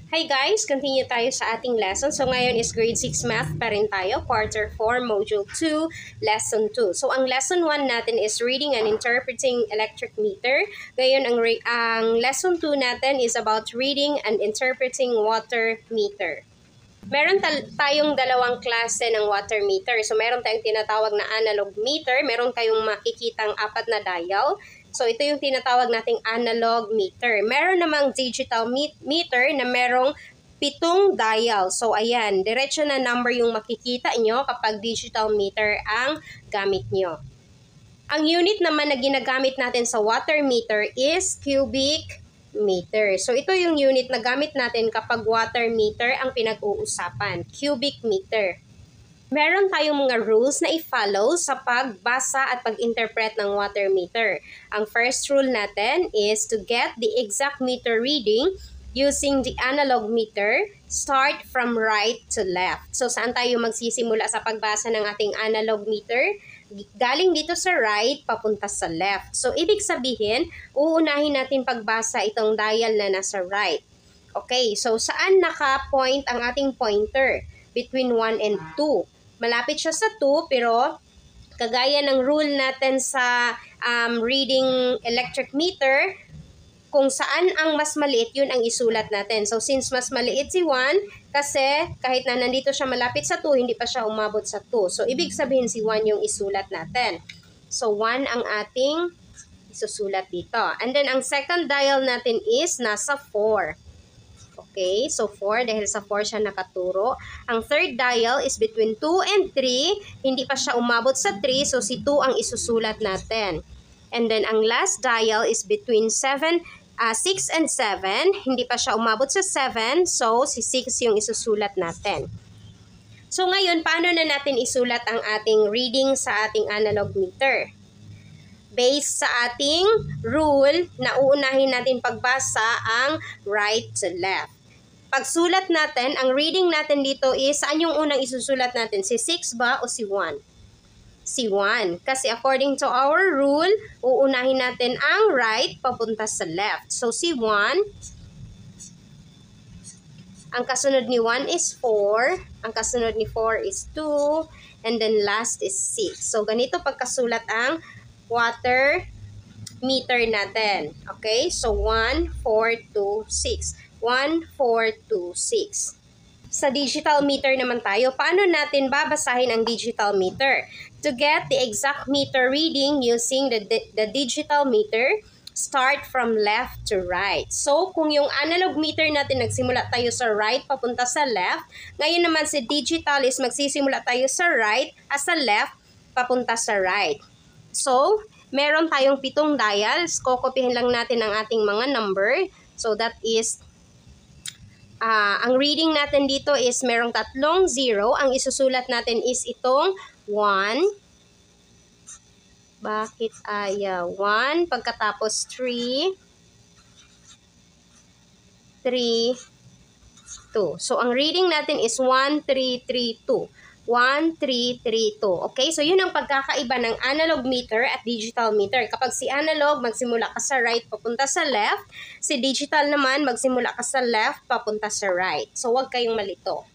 Hi guys! Continue tayo sa ating lesson. So ngayon is grade 6 math pa rin tayo. Quarter 4, module 2, lesson 2. So ang lesson 1 natin is reading and interpreting electric meter. Ngayon ang lesson 2 natin is about reading and interpreting water meter. Meron tayong dalawang klase ng water meter. So meron tayong tinatawag na analog meter. Meron kayong makikitang 4 na dial. So, ito yung tinatawag nating analog meter. Meron namang digital meter na merong 7 dial. So, ayan, diretso na number yung makikita nyo kapag digital meter ang gamit nyo. Ang unit naman na ginagamit natin sa water meter is cubic meter. So, ito yung unit na gamit natin kapag water meter ang pinag-uusapan. Cubic meter. Meron tayong mga rules na i-follow sa pagbasa at pag-interpret ng water meter. Ang first rule natin is to get the exact meter reading using the analog meter, start from right to left. So, saan tayo magsisimula sa pagbasa ng ating analog meter? Galing dito sa right, papunta sa left. So, ibig sabihin, uunahin natin pagbasa itong dial na nasa right. Okay, so saan naka-point ang ating pointer? Between 1 and 2. Malapit siya sa 2, pero kagaya ng rule natin sa reading electric meter, kung saan ang mas maliit, yun ang isulat natin. So, since mas maliit si 1, kasi kahit na nandito siya malapit sa 2, hindi pa siya umabot sa 2. So, ibig sabihin si 1 yung isulat natin. So, 1 ang ating isusulat dito. And then, ang second dial natin is nasa 4. Okay, so 4 dahil sa 4 siya nakaturo. Ang third dial is between 2 and 3. Hindi pa siya umabot sa 3, so si 2 ang isusulat natin. And then ang last dial is between 6 and 7. Hindi pa siya umabot sa 7, so si 6 yung isusulat natin. So ngayon, paano na natin isulat ang ating reading sa ating analog meter? Based sa ating rule na uunahin natin pagbasa ang right to left. Pagsulat natin, ang reading natin dito is, saan yung unang isusulat natin? Si 6 ba o si 1? Si 1. Kasi according to our rule, uunahin natin ang right papunta sa left. So si 1, ang kasunod ni 1 is 4, ang kasunod ni 4 is 2, and then last is 6. So ganito pagkasulat ang water meter natin. Okay? So, 1, 4, 2, 6. 1, 4, 2, 6. Sa digital meter naman tayo, paano natin babasahin ang digital meter? To get the exact meter reading using the digital meter, start from left to right. So, kung yung analog meter natin nagsimula tayo sa right, papunta sa left, ngayon naman sa digital is magsisimula tayo sa right, sa left, papunta sa right. So, meron tayong 7 dials. Kokopihin lang natin ang ating mga number. So, that is, ang reading natin dito is merong 3 0. Ang isusulat natin is itong 1. Bakit ayaw? 1. Pagkatapos 3. 3, 2. So, ang reading natin is 1, 3, 3, 2. 1, 3, 3, 2. Okay? So, yun ang pagkakaiba ng analog meter at digital meter. Kapag si analog, magsimula ka sa right, papunta sa left. Si digital naman, magsimula ka sa left, papunta sa right. So, huwag kayong malito.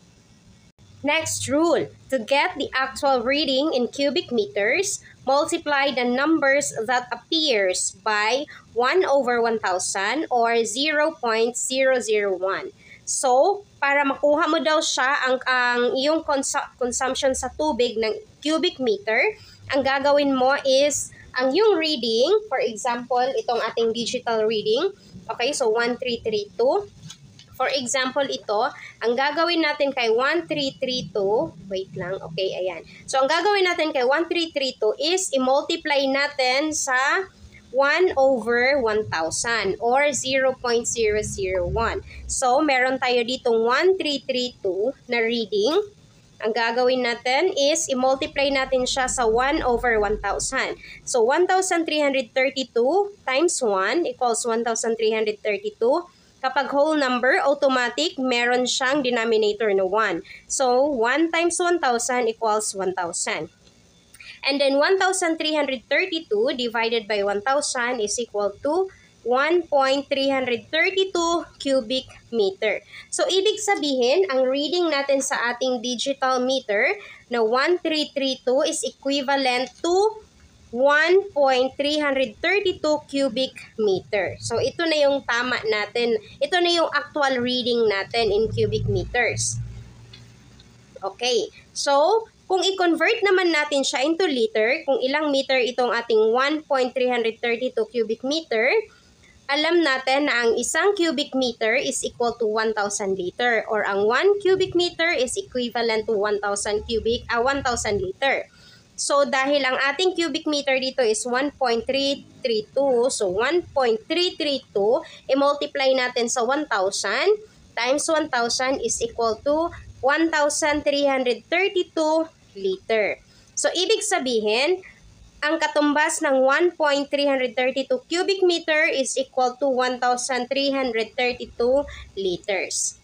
Next rule. To get the actual reading in cubic meters, multiply the numbers that appears by 1 over 1,000 or 0.001. So, para makuha mo daw siya ang iyong consumption sa tubig ng cubic meter, ang gagawin mo is, ang iyong reading, for example, itong ating digital reading, okay, so 1332. For example, ito, ang gagawin natin kay 1332, wait lang, okay, ayan. So, ang gagawin natin kay 1332 is, i-multiply natin sa 1 over 1,000 or 0.001. So, meron tayo ditong 1332 na reading. Ang gagawin natin is, i-multiply natin siya sa 1 over 1,000. So, 1,332 times 1 equals 1,332. Kapag whole number, automatic, meron siyang denominator na 1. So, 1 times 1,000 equals 1,000. And then 1,332 divided by 1,000 is equal to 1.332 cubic meter. So, ibig sabihin, ang reading natin sa ating digital meter na 1332 is equivalent to 1.332 cubic meter. So, ito na yung tama natin. Ito na yung actual reading natin in cubic meters. Okay. So, kung i-convert naman natin siya into liter, kung ilang meter itong ating 1.332 cubic meter, alam natin na ang isang cubic meter is equal to 1,000 liter or ang 1 cubic meter is equivalent to 1,000 liter. So, dahil ang ating cubic meter dito is 1.332, so 1.332, i-multiply natin sa 1,000 times 1,000 is equal to 1,332 liter. So, ibig sabihin, ang katumbas ng 1.332 cubic meter is equal to 1,332 liters.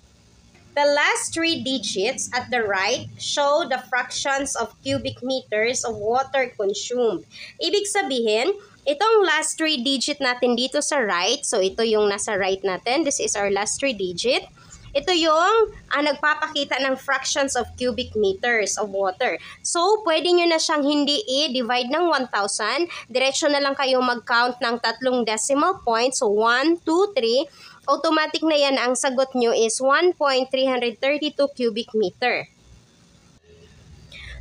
The last three digits at the right show the fractions of cubic meters of water consumed. Ibig sabihin, itong last three digit natin dito sa right, so ito yung nasa right natin, this is our last three digit. Ito yung nagpapakita ng fractions of cubic meters of water. So, pwede nyo na siyang hindi i-divide ng 1,000. Diretso na lang kayo mag-count ng tatlong decimal points. So, 1, 2, 3. Automatic na yan. Ang sagot nyo is 1.332 cubic meter.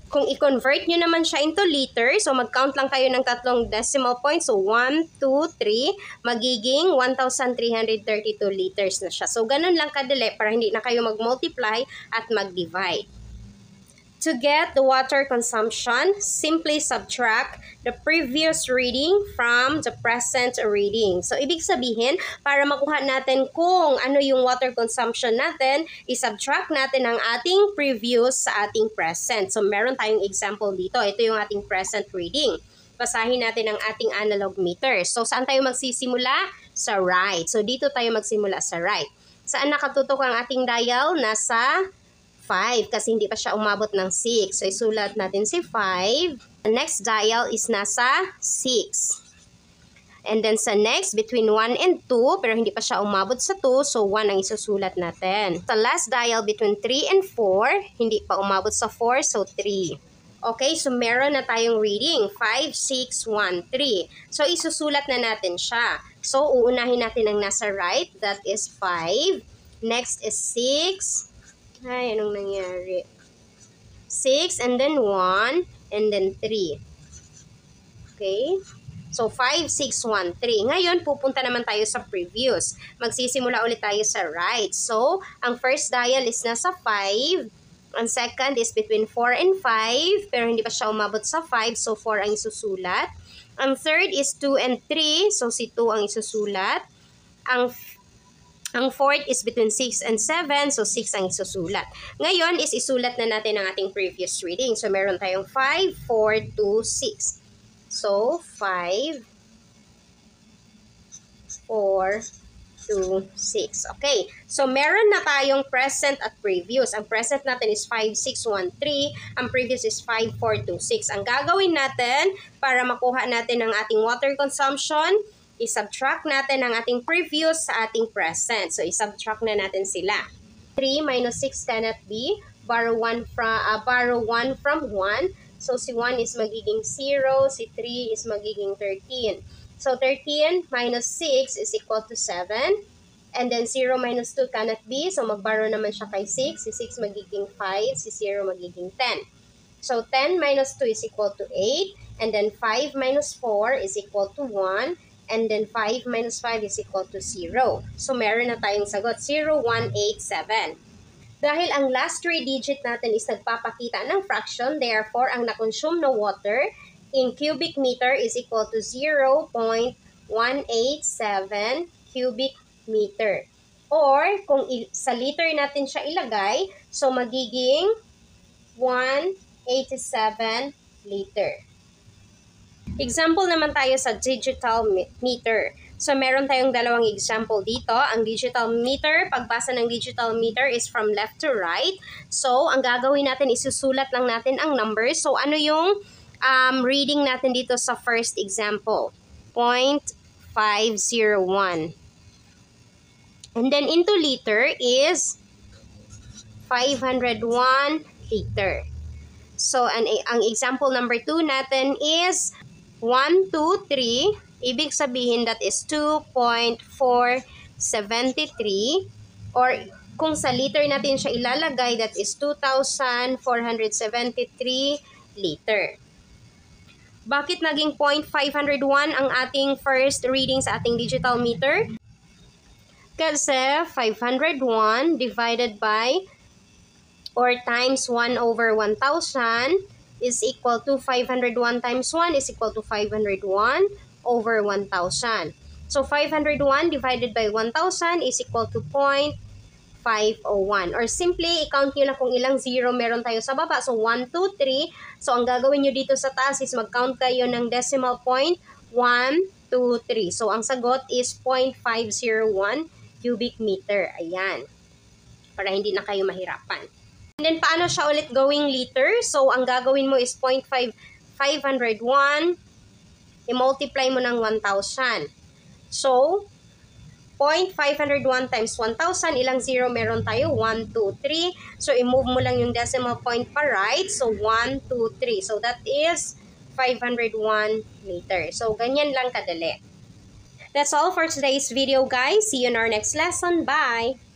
Kung i-convert nyo naman siya into liter, so mag-count lang kayo ng tatlong decimal points. So, 1, 2, 3, magiging 1,332 liters na siya. So, ganun lang kadali para hindi na kayo mag-multiply at mag-divide. To get the water consumption, simply subtract the previous reading from the present reading. So, ibig sabihin, para makuha natin kung ano yung water consumption natin, isubtract natin ang ating previous sa ating present. So, meron tayong example dito. Ito yung ating present reading. Basahin natin ang ating analog meter. So, saan tayo magsisimula? Sa right. So, dito tayo magsimula sa right. Saan nakatutok ang ating dial? Nasa 5 kasi hindi pa siya umabot ng 6. So, isulat natin si 5. The next dial is nasa 6. And then sa next, between 1 and 2, pero hindi pa siya umabot sa 2, so 1 ang isusulat natin. Sa last dial, between 3 and 4, hindi pa umabot sa 4, so 3. Okay, so meron na tayong reading, 5, 6, 1, 3. So, isusulat na natin siya. So, uunahin natin ang nasa right, that is 5. Next is 6. Ay, anong nangyari? 6, and then 1, and then 3. Okay? So, 5, 6, 1, 3. Ngayon, pupunta naman tayo sa previous. Magsisimula ulit tayo sa right. So, ang first dial is nasa 5. Ang second is between 4 and 5, pero hindi pa siya umabot sa 5, so 4 ang isusulat. Ang third is 2 and 3, so si 2 ang isusulat. Ang fourth is between 6 and 7, so 6 ang isusulat. Ngayon is isulat na natin ang ating previous reading. So meron tayong 5, 4, 2, 6. So 5, 4, 2, 6. Okay. So meron na tayong present at previous. Ang present natin is 5, 6, 1, 3. Ang previous is 5, 4, 2, 6. Ang gagawin natin para makuha natin ang ating water consumption, i-subtract natin ang ating previous sa ating present. So, i-subtract na natin sila. 3 minus 6 cannot be. Borrow 1 from 1. So, si 1 is magiging 0. Si 3 is magiging 13. So, 13 minus 6 is equal to 7. And then, 0 minus 2 cannot be. So, mag-borrow naman siya kay 6. Si 6 magiging 5. Si 0 magiging 10. So, 10 minus 2 is equal to 8. And then, 5 minus 4 is equal to 1. And then 5 minus 5 is equal to 0. So, meron na tayong sagot, 0,187. Dahil ang last three digit natin is nagpapakita ng fraction, therefore, ang na-consume na water in cubic meter is equal to 0.187 cubic meter. Or, kung sa liter natin siya ilagay, so magiging 187 liter. Example naman tayo sa digital meter. So, meron tayong dalawang example dito. Ang digital meter, pagbasa ng digital meter is from left to right. So, ang gagawin natin, isusulat lang natin ang numbers. So, ano yung reading natin dito sa first example? 0.5 0.501. And then into liter is 501 liter. So, ang example number 2 natin is 1, 2, 3. Ibig sabihin that is 2.473. Or kung sa liter natin siya ilalagay, that is 2,473 liter. Bakit naging 0.501 ang ating first reading sa ating digital meter? Kasi 501 divided by or times 1 over 1,000 is equal to 501 times 1 is equal to 501 over 1,000. So 501 divided by 1,000 is equal to 0.501. Or simply, i-count nyo na kung ilang zero meron tayo sa baba. So 1, 2, 3. So ang gagawin nyo dito sa taas is mag-count kayo ng decimal point 1, 2, 3. So ang sagot is 0.501 cubic meter. Ayan. Para hindi na kayo mahirapan. And then, paano siya ulit going liter? So, ang gagawin mo is 0.501. I-multiply mo ng 1,000. So, 0.501 times 1,000. Ilang zero meron tayo? 1, 2, 3. So, i-move mo lang yung decimal point pa right. So, 1, 2, 3. So, that is 501 meter. So, ganyan lang kadali. That's all for today's video, guys. See you in our next lesson. Bye!